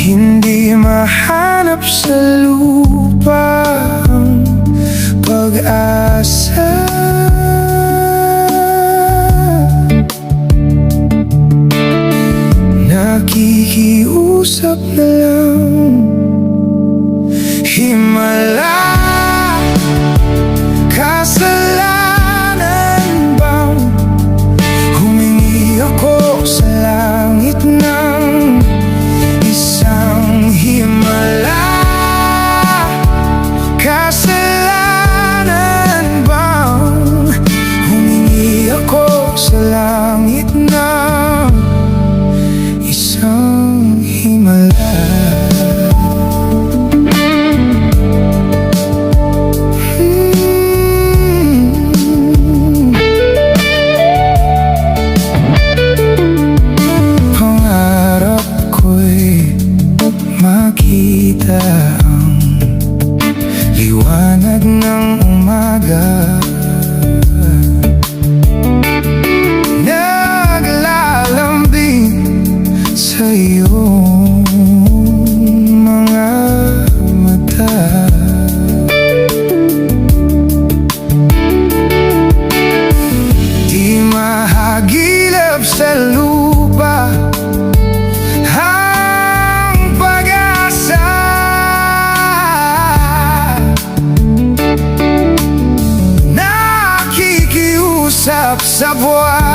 Hindi mahanap sa lupa ang pag-asa. Nakikiusap na lang himala. Kasalanan bang humingi ako sa langit ng isang himala? Kasalanan bang humingi ako sa langit ng isang himala? Makita ang liwanag ng umaga, naglalambing sa iyong mga mata. Di mahagilap sa lupa sa buwan.